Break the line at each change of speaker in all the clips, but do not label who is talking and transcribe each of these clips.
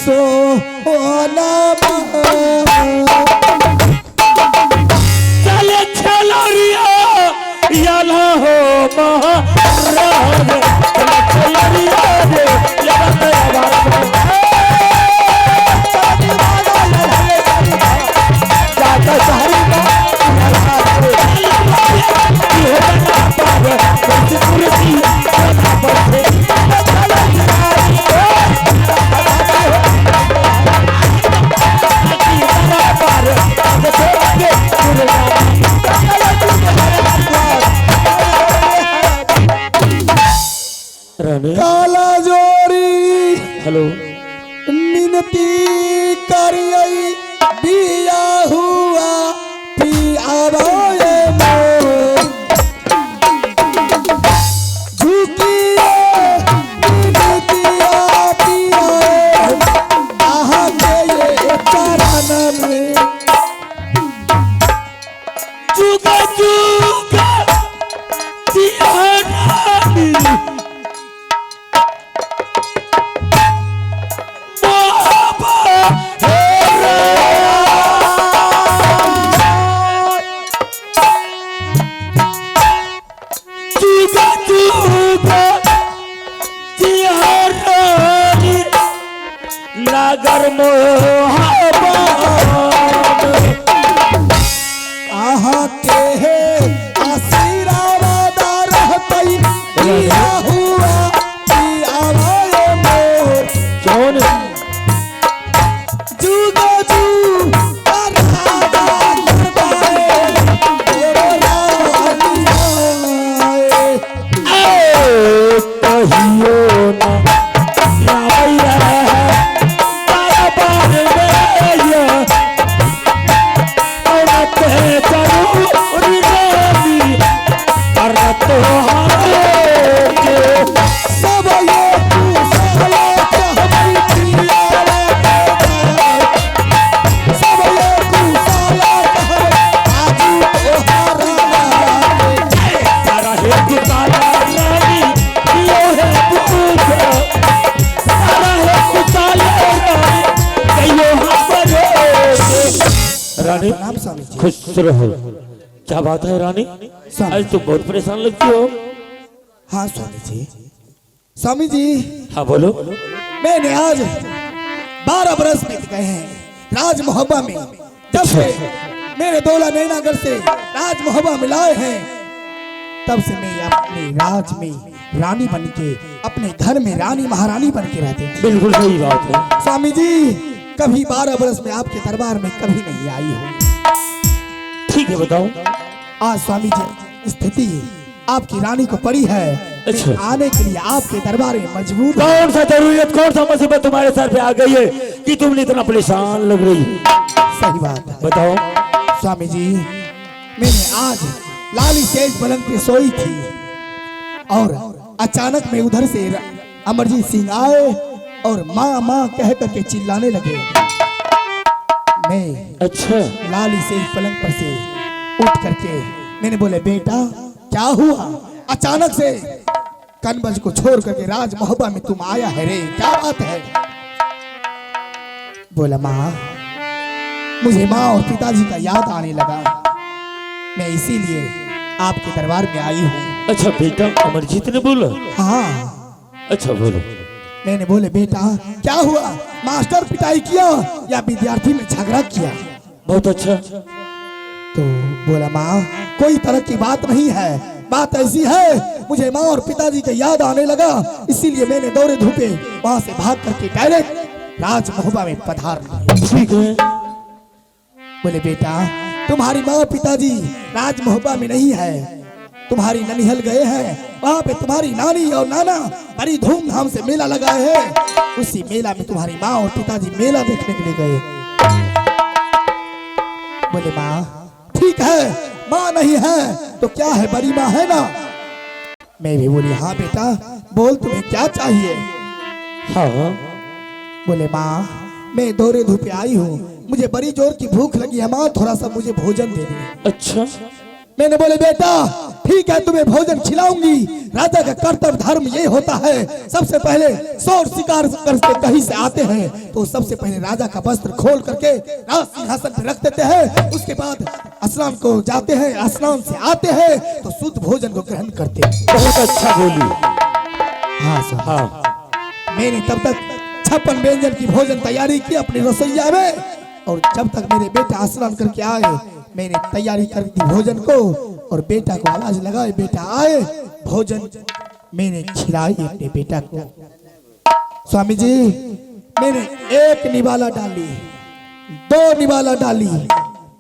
सोना
चले छलरिया याला हो महाराज चले छलरिया रे लगत आवाज जाता शहर का ये बना पावे कैसे कुर्सी पर से
काला जोड़ी
हेलो
मिनती करियई बिया हुआ पियावे मोर झुकिए मिनतिया पियावे आहा के ये चरण में
जुगा जुगा सियारानी नागर मोहब्बत
आहा के है आशीर्वाद रहतई पिया हुआ पियावे मोर
कौन
जुगो जू राधा करवाए तेरे
कहियो ना रावैया तारा बार गया औरत है जरूर रानी पर तो के
सब ये तू साला कहबई पियावे सब ये तू साला कहबई आजू तोहरा
सारा है कुताला रानी यो है पूछो सारा है कुताला रानी कहियो हमरे रानी
नाम स्वामी जी
खुश रहो। क्या बात है रानी, आज तुम बहुत परेशान लगती हो।
हाँ स्वामी जी स्वामी जी
हाँ बोलो।
मैंने आज 12 बरस बीत गए हैं राज मोहब्बा में, जब से मेरे दौला नैनागढ़ से राज मोहब्बा में लाए हैं तब से मैं अपने राज में रानी बन के अपने घर में रानी महारानी बन के रहती थी।
बिल्कुल सही बात है
स्वामी जी कभी 12 बरस में आपके दरबार में कभी नहीं आई हूँ।
ठीक है बताओ।
आज स्वामी जी स्थिति आपकी रानी को पड़ी है,
अच्छा।
आने के लिए आपके दरबार में मजबूर हूं।
कौन सा जरूरत कौन सा मुसीबत तुम्हारे सर पे आ गई है कि तुमने इतना परेशान लग रही है?
सही बात है
बताओ।
स्वामी जी मैंने आज लाली सेज पलंग पे सोई थी और अचानक में उधर से अमरजीत सिंह आए और माँ माँ कह करके चिल्लाने लगे। मैं
अच्छा
लाली सेज पलंग पर से उठ करके मैंने बोले बेटा क्या हुआ, अचानक से कनबज को छोड़ करके राज मोहब्बा में तुम आया है रे, क्या बात है? बोला माँ मुझे माँ और पिताजी का याद आने लगा, मैं इसीलिए आपके दरबार में आई हूँ।
अच्छा बेटा अमरजीत ने बोला?
हाँ।
अच्छा बोलो।
मैंने बोले बेटा क्या हुआ, मास्टर पिटाई किया या विद्यार्थी में झगड़ा किया?
बहुत अच्छा।
तो बोला माँ कोई तरह की बात नहीं है, बात ऐसी है मुझे माँ और पिताजी का याद आने लगा, इसीलिए मैंने दौड़े धूपे वहां से भाग करके डायरेक्ट राज मोहब्बा में पधार लिया।
ठीक है।
बोले बेटा तुम्हारी माँ और पिताजी राज मोहब्बा में नहीं है, तुम्हारी ननिहल गए हैं, वहाँ पे तुम्हारी नानी और नाना बड़ी धूमधाम से मेला लगाए हैं, उसी मेला में तुम्हारी माँ और पिताजी मेला देखने के लिए गए। बोले माँ ठीक है माँ नहीं है तो क्या है, बड़ी माँ है ना? मैं भी बोली हाँ बेटा बोल तुम्हें क्या चाहिए?
हाँ।
बोले माँ मैं दौरे धूपे आई हूँ, मुझे बड़ी जोर की भूख लगी है माँ, थोड़ा सा मुझे भोजन दे दे।
अच्छा।
मैंने बोले बेटा ठीक है, तुम्हें भोजन खिलाऊंगी। राजा का कर्तव्य धर्म ये होता है, सबसे पहले शोर शिकार करके कहीं से आते हैं तो सबसे पहले राजा का वस्त्र खोल करके राज सिंहासन पर रख देते हैं। उसके बाद स्नान को जाते हैं, स्नान से आते हैं तो शुद्ध भोजन को ग्रहण करते हैं।
बहुत अच्छा बोली।
हाँ सर,
हाँ
मैंने तब तक 56 व्यंजन की भोजन तैयारी की अपनी रसोईया में, और जब तक मेरे बेटा स्नान करके आए मैंने तैयारी कर दी भोजन को, और बेटा को आवाज लगाए, बेटा आए, भोजन मैंने खिलाई अपने बेटा को। स्वामी जी, मैंने 1 निवाला डाली, 2 निवाला डाली,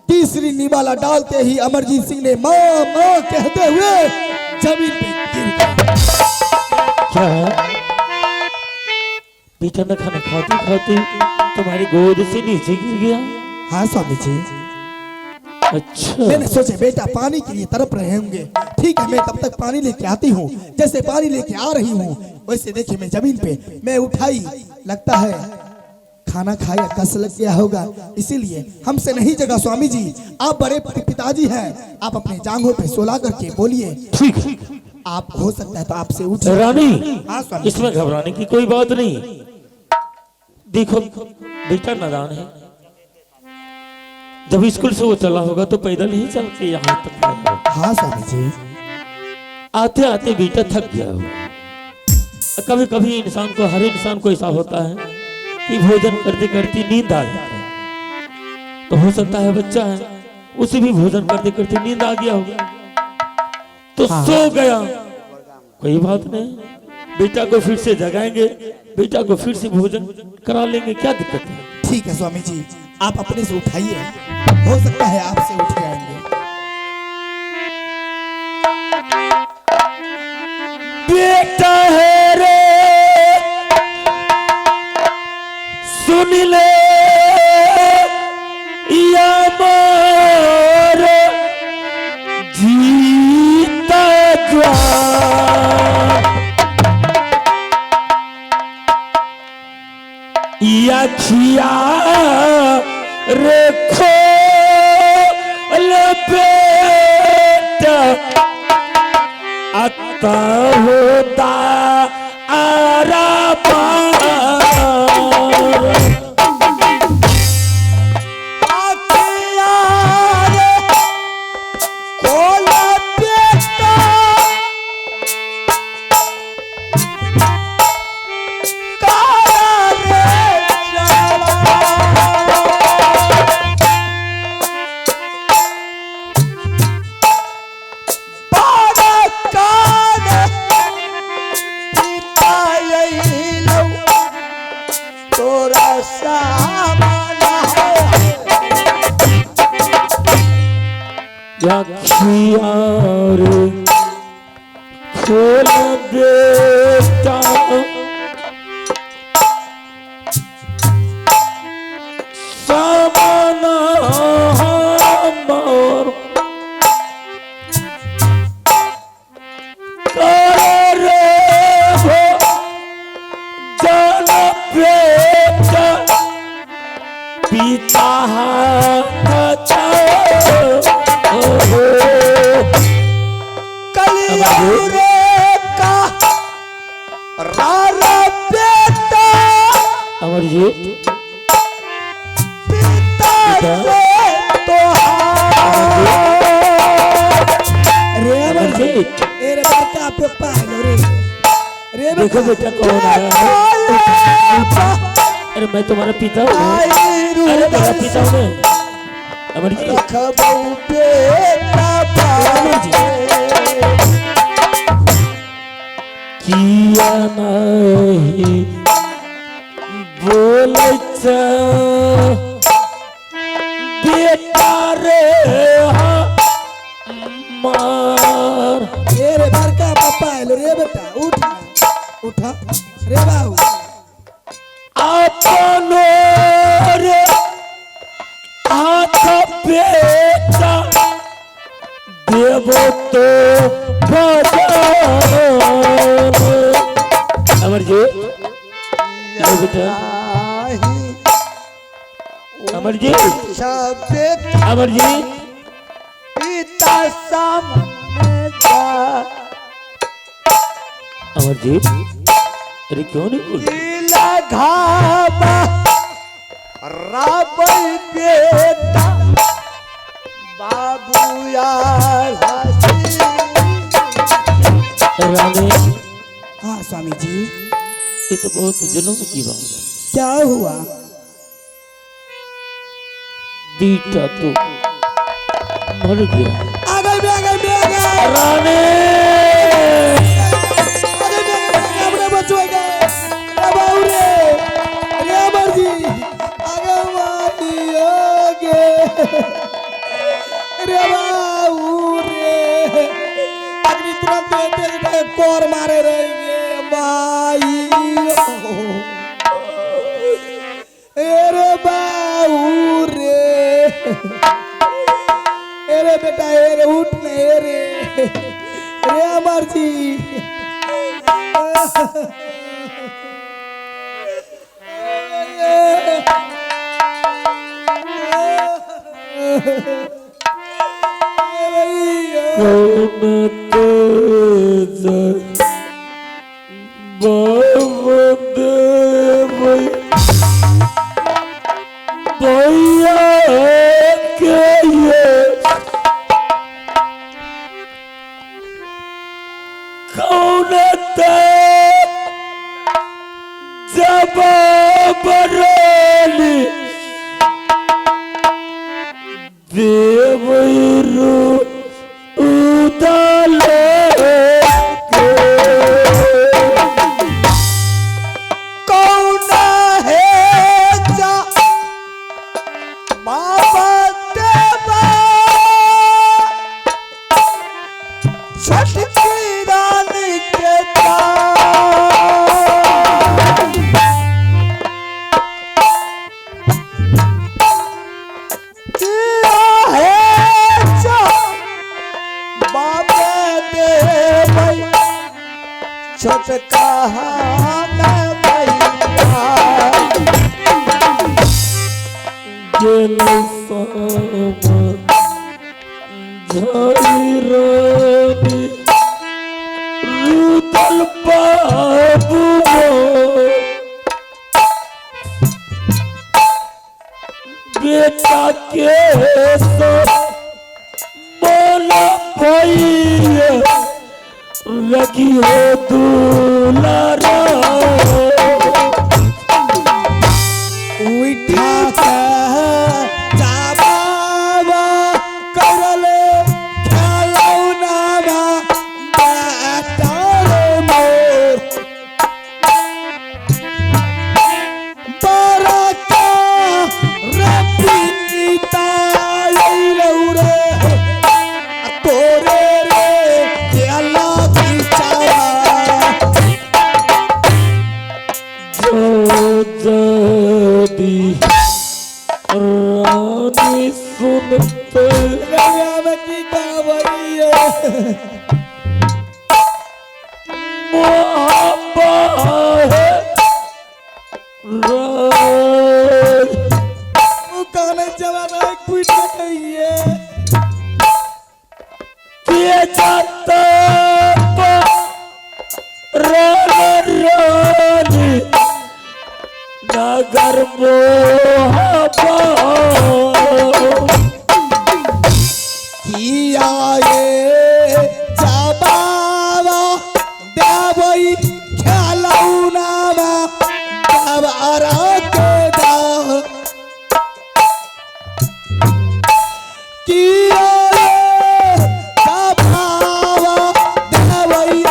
तीसरी निवाला डालते ही अमरजीत सिंह ने माँ माँ कहते हुए जमीन पे गिर गए।
क्या बेटा ने खाना खाते खाते तुम्हारी गोद से नीचे गिर गया?
हाँ स्वामी जी।
अच्छा,
मैंने सोचे बेटा पानी के लिए तड़प रहे होंगे, ठीक है मैं तब तक पानी लेके आती हूँ। जैसे पानी लेके आ रही हूँ वैसे देखिए मैं जमीन पे मैं उठाई, लगता है खाना खाया कस लग गया होगा, इसीलिए हमसे नहीं जगा। स्वामी जी आप बड़े पिताजी हैं, आप अपने जांघों पे सोला करके बोलिए।
ठीक,
आप हो सकता है तो आपसे उठ।
रानी
हाँ स्वामी,
इसमें घबराने की कोई बात नहीं। देखो बेटा नादान है, जब स्कूल से वो चला होगा तो पैदल ही चल के यहाँ तक आया होगा।
हाँ स्वामी जी।
आते आते बेटा थक गया होगा। कभी कभी इंसान को, हर इंसान को ऐसा होता है कि भोजन करते करते नींद आ जाता है, तो हो सकता है बच्चा है उसे भी भोजन करते करते नींद आ गया होगा तो
हाँ।
सो गया। कोई बात नहीं, बेटा को फिर से जगाएंगे, बेटा को फिर से भोजन करा लेंगे, क्या दिक्कत है?
ठीक है स्वामी जी, आप अपने से उठाइए, हो सकता है आपसे उठ जाएंगे।
बेटा है रे सुन ले या मोर जीता ज्वार, या खिया रखो बेटा आता होता आरा खोल बेटा सामना हमर कर रे हो जल बेटा पिता अमरजीत देखो बेटा कौन आया है। अरे मैं तुम्हारा पिता हूँ, अरे मेरा पिता हूँ अमरजीत। किया नहीं बोले बेटा रे मार।
रे बड़का पापा हेलो रे बेटा उठ ना, उठा रे बाबू।
अपनो रे हाथ बेटा देवो तो अमरजीत बेटा, अमरजीत अमरजीत
पिता सामने
अमरजीत, अरे क्यों नहीं बोल?
घामा रावल बेटा बाबू यार
रानी,
हाँ स्वामी जी,
ये तो बहुत जुल्म की बात है।
क्या हुआ?
बेटा तो मर गया।
आ गए
रानी,
अपने बचुए गए। अरे बाबू रे, अरे अमर जी, आगे मारी आगे। अरे बाबू रे, अग्नि तुरंत देते कोर मारे रहेंगे भाई। अरे बाबू रे, अरे बेटा अरे उठ ने अरे अमर जी।
छोटका मैं भैया
जल झाड़ी रानी रुदल बाबू बेटा के मोला भैया लगी हो दुलारा
उठा जा बाबा करले खेलौनामा बेटा रे मोर बरका रे पिता लौ रे तोरे रे के अल्लाह बिचारा
जदी रानी सुनते
में की गावैया कहने जवान क्विट कहिए
किए जाता रानी नगर मोहब्बा
किया ये जबावा देवई खेलौनामा देवरा के दा किया ये जबावा देवई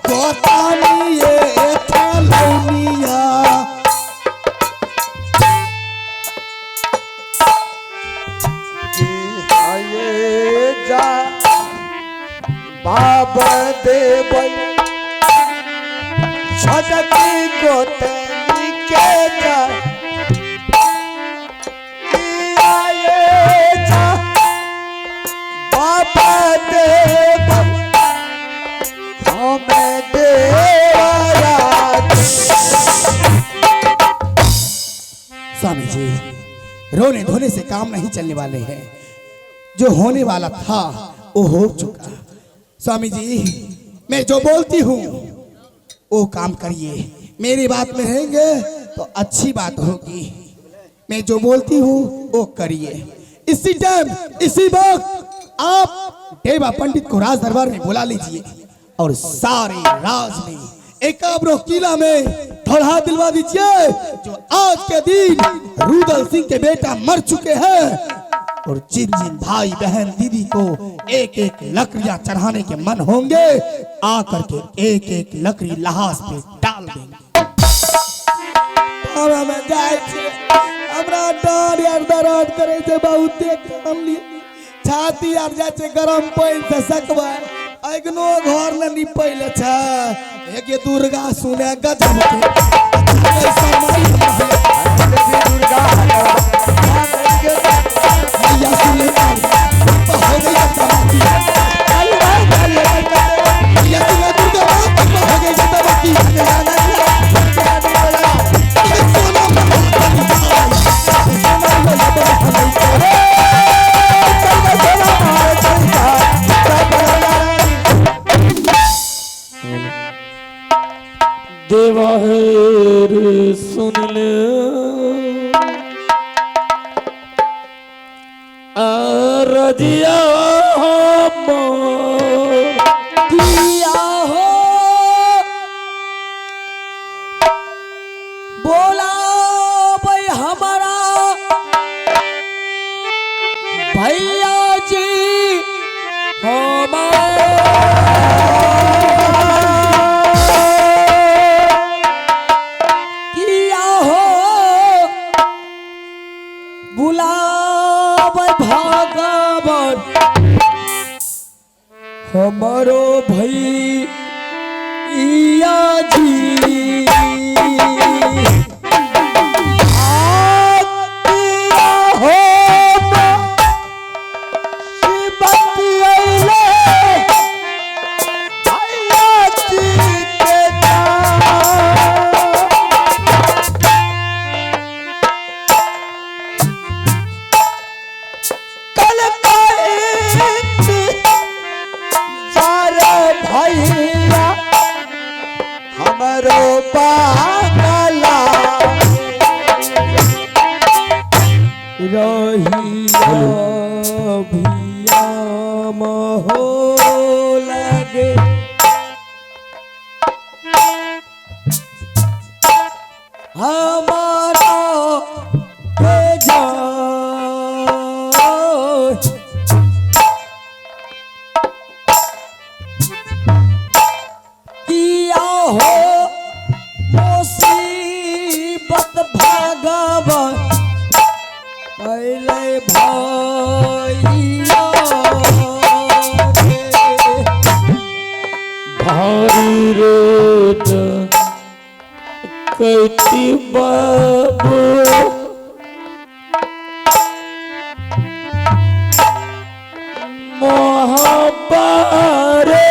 कोतानी ये खेलौनिया
जा बाबा देव छोटकी गोतनी के जा जा बाबा देव हमें देवरा
स्वामी जी, रोने धोने से काम नहीं चलने वाले हैं। जो होने वाला था वो हो चुका। स्वामी जी, मैं जो बोलती हूँ वो काम करिए। मेरी बात में रहेंगे तो अच्छी बात होगी। मैं जो बोलती हूँ वो करिए। इसी टाइम इसी वक्त आप देवा पंडित को राज दरबार में बुला लीजिए और सारे राज में एकाब्रो किला में धौला दिलवा दीजिए जो आज के दिन रुदल सिंह के बेटा मर चुके हैं। और जिन जिन भाई बहन दीदी को एक एक लकड़ियां चढ़ाने के मन होंगे आकर के एक एक लकड़ी लहास पे डाल देंगे। में जाए छे हमरा डर यार दर्द करे छे बहुत काम लिए छाती यार जाए छे गरम पानी से सकवा अगनो घर न निपैले छ एक ये दुर्गा सुने गजब के समय दुर्गा मैया सुने हो गई तबाकी मैया सुने दुर्गा हो गई तबाकी
देवा है सुन ले रजिया
दिया हो बोला भाई हमारा भैया जी किया हो बुला भागवन हमारो भैया जी हमारो पागला रहिया भिया महो लगे हमारा भेजा किया हो मुसीबत भगवान पहले भैया
भारी रेत कैती बाबू मोहब्बारे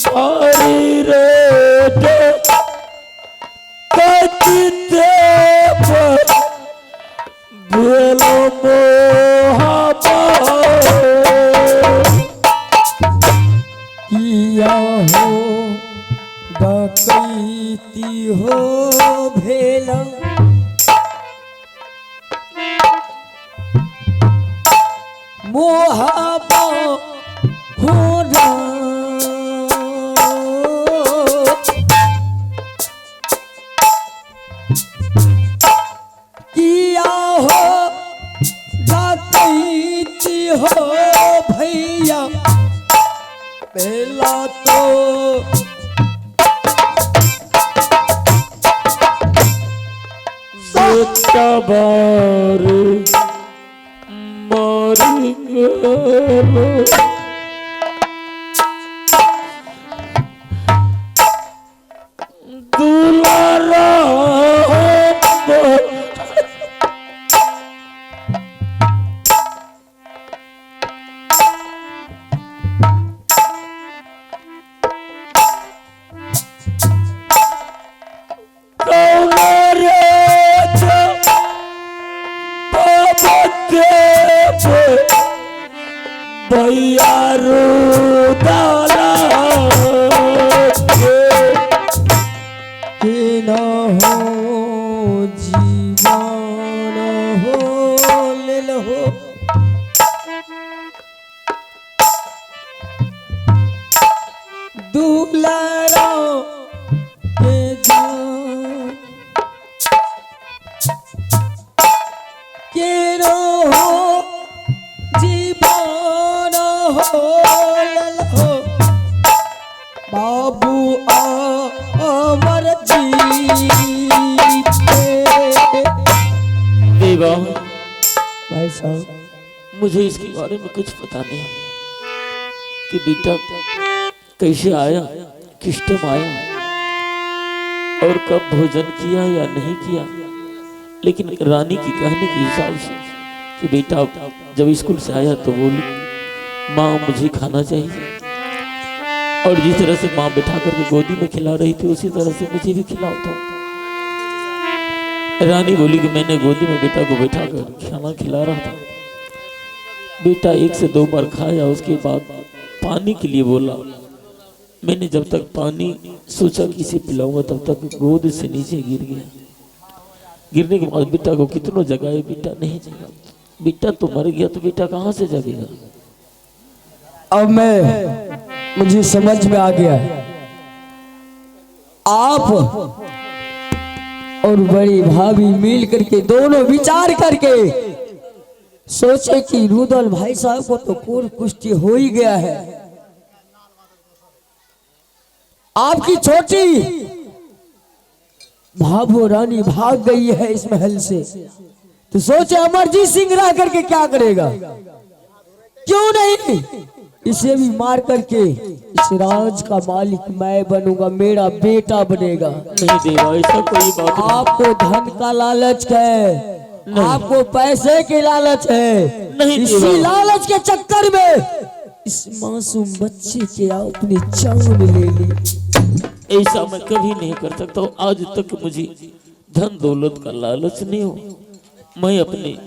भारी रेत कैती देव भेलो
किया हो डकैती हो भेला मोहब्बा हो किया हो डकैती हो भैया पहला तो
बार मर गलो दुलारा
अमर जीत
देवा
भाई साहब
मुझे इसके बारे में कुछ पता नहीं कि बेटा कैसे आया, किस टाइम आया और कब भोजन किया या नहीं किया, लेकिन रानी की कहने के हिसाब से कि बेटा जब स्कूल से आया तो बोली माँ मुझे खाना चाहिए, और जिस तरह से माँ बिठा करके गोदी में खिला रही थी उसी तरह से मुझे भी खिलाता। रानी बोली कि मैंने गोदी में बेटा को बैठा कर खाना खिला रहा था, बेटा 1 से 2 बार खाया, उसके बाद पानी के लिए बोला। मैंने जब तक पानी सोचा कि इसे पिलाऊंगा तब तक गोद से नीचे गिर गया। गिरने के बाद बेटा को कितनों जगाए, बेटा नहीं जगा। बेटा तो मर गया तो बेटा कहाँ से जगेगा।
अब मुझे समझ में आ गया है, आप और बड़ी भाभी मिल करके दोनों विचार करके सोचे कि रुदल भाई साहब को तो पूर्ण पुष्टि हो ही गया है, आपकी छोटी भाभो रानी भाग गई है इस महल से, तो सोचे अमरजीत सिंह रह करके क्या करेगा, क्यों नहीं इसे भी मार करके इस राज का मालिक मैं बनूंगा, मेरा बेटा बनेगा।
नहीं देवा ऐसा कोई बात नहीं।
आपको धन का लालच है, आपको पैसे के लालच है,
नहीं
इसी लालच के चक्कर में इस मासूम बच्चे के अपनी जान ले ली।
ऐसा मैं कभी नहीं कर सकता हूँ। आज तक मुझे धन दौलत का लालच नहीं हो, मैं अपने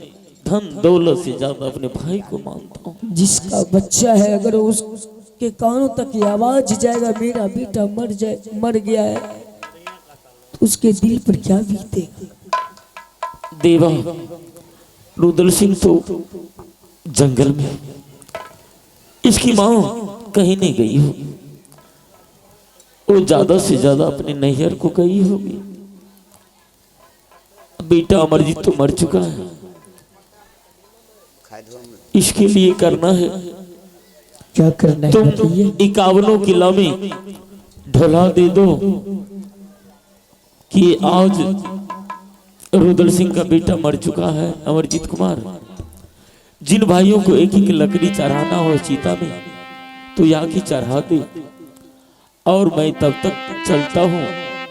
धन दौलत से ज्यादा अपने भाई को मानता हूँ।
जिसका बच्चा है अगर उसके कानों तक ये आवाज जाएगा मेरा बेटा मर गया है, तो उसके दिल पर क्या बीतेगा।
देवा रुदल सिंह तो जंगल में, इसकी माँ कहीं नहीं गई होगी, वो ज्यादा से ज्यादा अपने नैहर को गई होगी। बेटा अमरजीत तो मर चुका है, इसके लिए करना है
क्या करना है,
तुम 51 किला में ढला दे दो कि आज रुदल सिंह का बेटा मर चुका है अमरजीत कुमार। जिन भाइयों को एक एक लकड़ी चढ़ाना हो चीता में तो यहाँ की चढ़ा दे, और मैं तब तक चलता हूँ।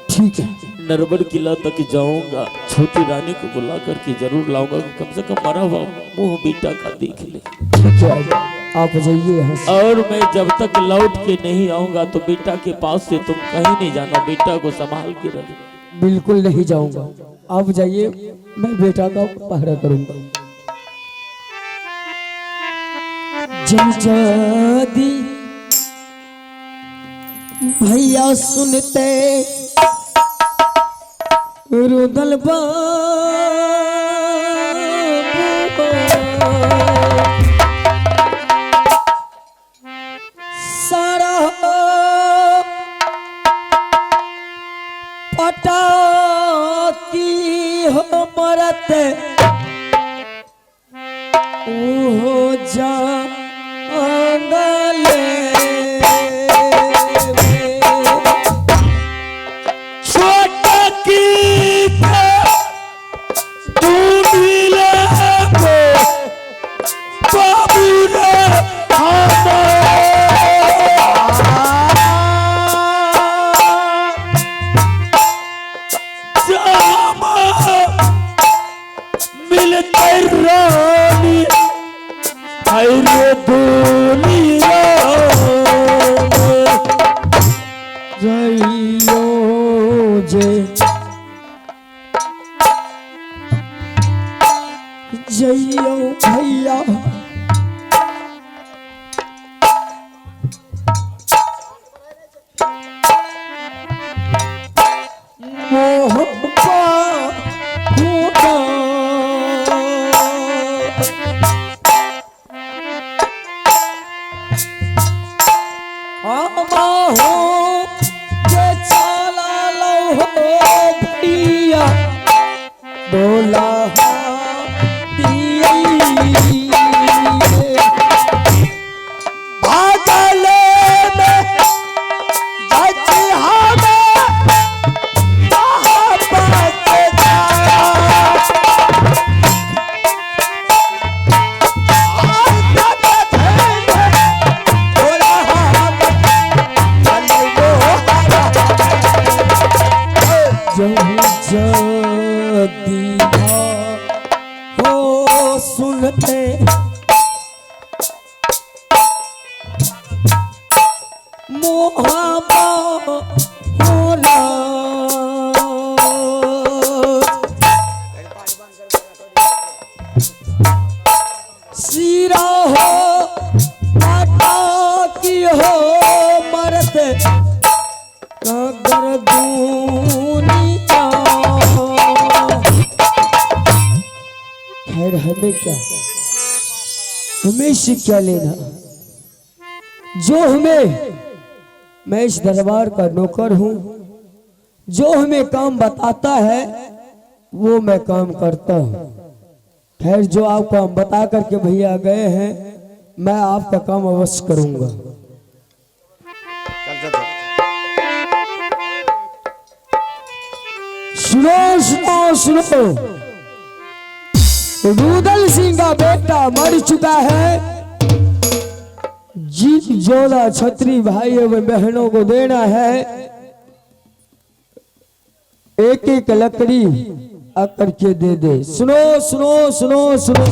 ठीक है,
नरबड़ किला तक जाऊंगा, छोटी रानी को बुला करके जरूर लाऊंगा, कम से कम मरा हुआ मुंह बेटा का देख ले।
ठीक है, आप जाइए यहाँ से।
और मैं जब तक लौट के नहीं आऊंगा तो बेटा के पास से तुम कहीं नहीं जाना, बेटा को संभाल के रखना।
बिल्कुल नहीं जाऊंगा, आप जाइए, मैं बेटा का पहरा करूंगा। जदी भैया सुनते रुदल सारा पटा की हो मरत ओहो जा जइयो भैया मोह बोला हमें क्या, हमें इससे क्या लेना। जो हमें, मैं इस दरबार का नौकर हूं, जो हमें काम बताता है वो मैं काम करता हूं। खैर जो आप काम बता करके भैया गए हैं, मैं आपका काम अवश्य करूंगा। सुनो सुनो सुनो, रुदल सिंह का बेटा मर चुका है। जिन जोड़ा छत्री भाइयों व बहनों को देना है, एक एक लकड़ी आकर के दे दे। सुनो सुनो सुनो सुनो,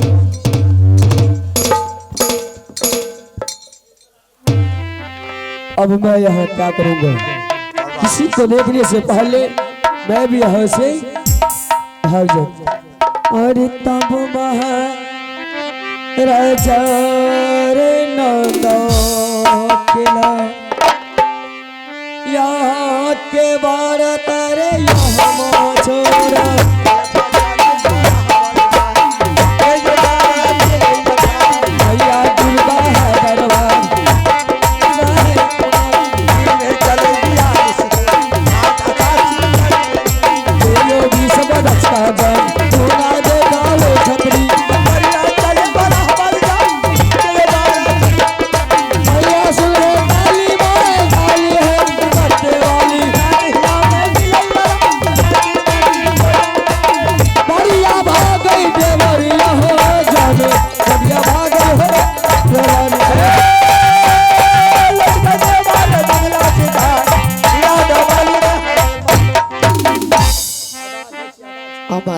अब मैं यहाँ क्या करूंगा, किसी को देखने से पहले मैं भी यहाँ से भाग जाऊं। अरे तब राजा रे नंदा किला, यहाँ के बार तारे यहाँ छोरा, भैया दुर्गा है दरबार,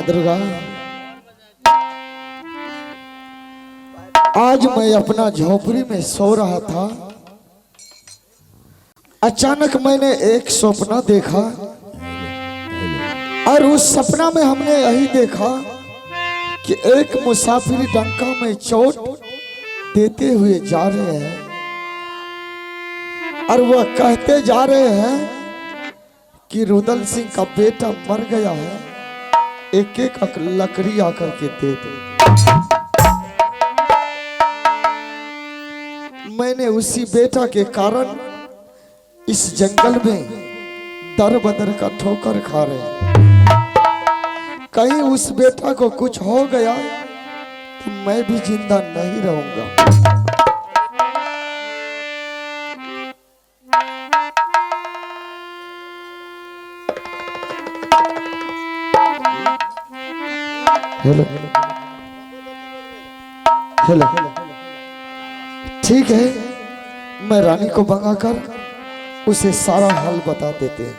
दुर्गा, आज मैं अपना झोपड़ी में सो रहा था, अचानक मैंने एक सपना देखा और उस सपना में हमने यही देखा कि एक मुसाफिर डंका में चोट देते हुए जा रहे हैं और वह कहते जा रहे हैं कि रुदल सिंह का बेटा मर गया है, एक एक लकड़ी आकर के दे दे। मैंने उसी बेटा के कारण इस जंगल में दर बदर का ठोकर खा रहे, कहीं उस बेटा को कुछ हो गया तो मैं भी जिंदा नहीं रहूंगा। हेलो हेलो, ठीक है, मैं रानी को मंगाकर उसे सारा हाल बता देते हैं।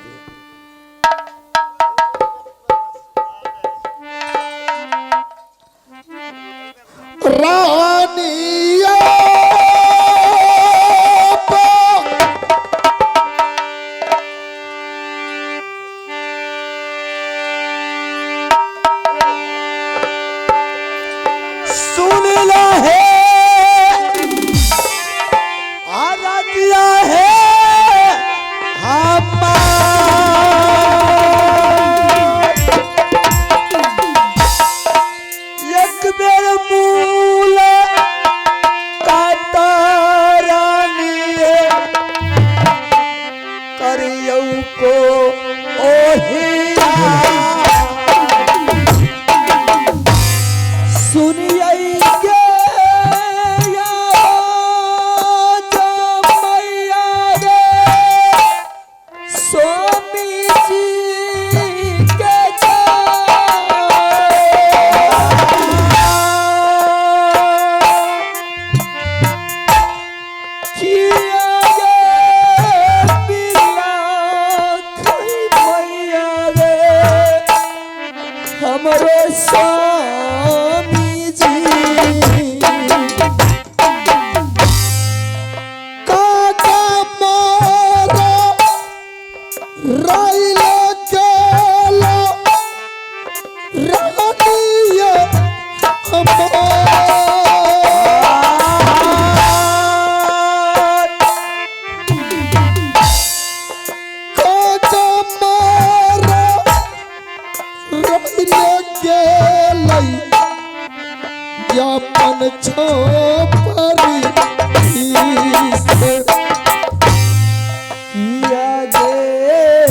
रानिया सुन ला है, आराध्या है एक बेर मूल काटा रानी करियौ को ओहिया सुनियै के स्वामी जी के हमरो स्वामी जी काका मोरो राइले केलो रानिया काका मोरो राइले केलो यापन छोपरी से
किया गे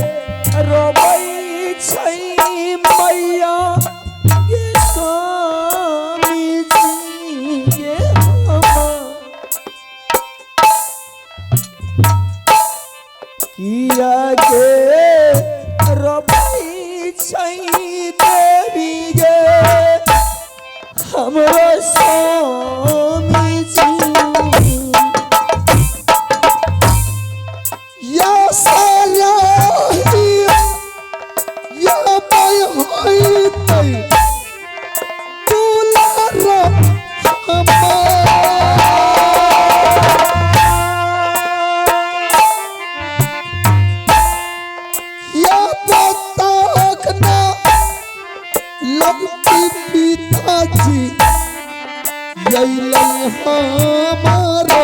रोबई छै मैया गे स्वामी जी गे किया गे रोबई छै देवी गे हमरो स्वामी जी
या साया या पाय होइतै दुलार या बताक ना लगती पिताजी यैलन हमारो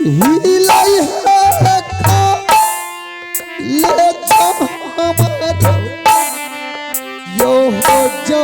हिलाई है खा ले जा हमारो यो हो जा